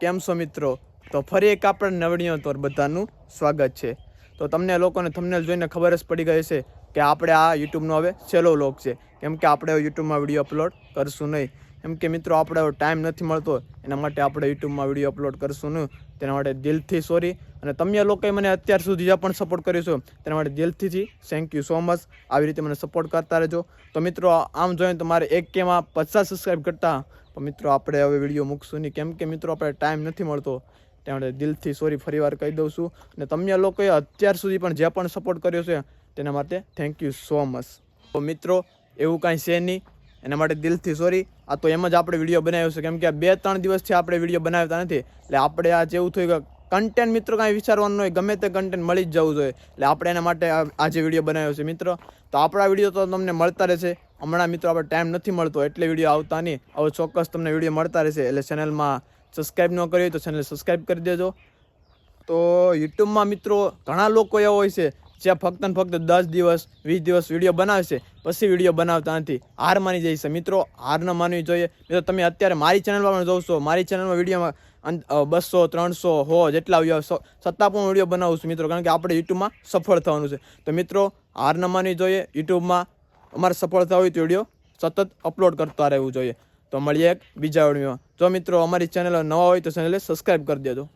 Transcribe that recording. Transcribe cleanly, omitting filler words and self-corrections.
કેમ છો મિત્રો? તો ફરી એક આપણે નવડીઓ તોર બધાનું સ્વાગત છે. તો તમને લોકોને થંબનેલ જોઈને ખબર જ પડી ગઈ છે કે આપણે આ યુટ્યુબનો હવે છેલ્લો વ્લોગ છે, કેમ કે આપણે યુટ્યુબમાં વિડીયો અપલોડ કરશું નહીં. કેમ કે મિત્રો આપણે ટાઈમ નથી મળતો, એના માટે આપણે યુટ્યુબમાં વિડીયો અપલોડ કરશું નહીં. તેના માટે દિલથી સોરી. અને તમે લોકોએ મને અત્યાર સુધી જે પણ સપોર્ટ કર્યો છે તેના માટે દિલથી થેન્ક યુ સો મચ. આવી રીતે મને સપોર્ટ કરતા રહેજો. તો મિત્રો આમ જોઈએ તો મારે 1Kમાં 50 સબસ્ક્રાઈબ કરતા, તો મિત્રો આપણે હવે વિડીયો મૂકશું નહીં, કેમ કે મિત્રો આપણે ટાઈમ નથી મળતો. ત્યાં માટે દિલથી સોરી ફરીવાર કહી દઉં છું. અને તમે લોકોએ અત્યાર સુધી પણ જે પણ સપોર્ટ કર્યો છે તેના માટે થેન્ક યુ સો મચ. તો મિત્રો એવું કાંઈ છે નહીં, એના માટે દિલથી સોરી. આ તો એમ જ આપણે વિડીયો બનાવ્યો છે, કેમ કે 2-3 દિવસથી આપણે વિડીયો બનાવતા નથી. એટલે આપણે આ જેવું થયું કે કન્ટેન્ટ મિત્રો કાંઈ વિચારવાનું હોય, ગમે તે કન્ટેન્ટ મળી જ જવું જોઈએ. એટલે આપણે એના માટે આજે વિડીયો બનાવ્યો છે મિત્રો. તો આપણા વિડીયો તો તમને મળતા રહેશે. હમણાં મિત્રો આપણે ટાઈમ નથી મળતો એટલે વિડીયો આવતા નહીં. હવે ચોક્કસ તમને વિડીયો મળતા રહેશે. એટલે ચેનલમાં સબસ્ક્રાઈબ ન કરી હોય તો ચેનલ સબસ્ક્રાઈબ કરી દેજો. તો યુટ્યુબમાં મિત્રો ઘણા લોકો એવા હોય છે જે ફક્ત ને ફક્ત 10 દિવસ 20 દિવસ વિડીયો બનાવે છે, પછી વિડીયો બનાવતા નથી, હાર માની જાય છે. મિત્રો હાર ન માનવી જોઈએ. મિત્રો તમે અત્યારે મારી ચેનલમાં પણ જોશો, મારી ચેનલમાં વિડીયોમાં 200 300 100 જેટલા છતાં પણ વિડીયો બનાવું છું મિત્રો, કારણ કે આપણે યુટ્યુબમાં સફળ થવાનું છે. તો મિત્રો હાર ન માનવી જોઈએ. યુટ્યુબમાં અમારે સફળ થવા હોય તો વિડીયો સતત અપલોડ કરતા રહેવું જોઈએ. તો મળીએ એક બીજા વિડીયોમાં. જો મિત્રો અમારી ચેનલ નવા હોય તો ચેનલને સબસ્ક્રાઈબ કરી દેજો.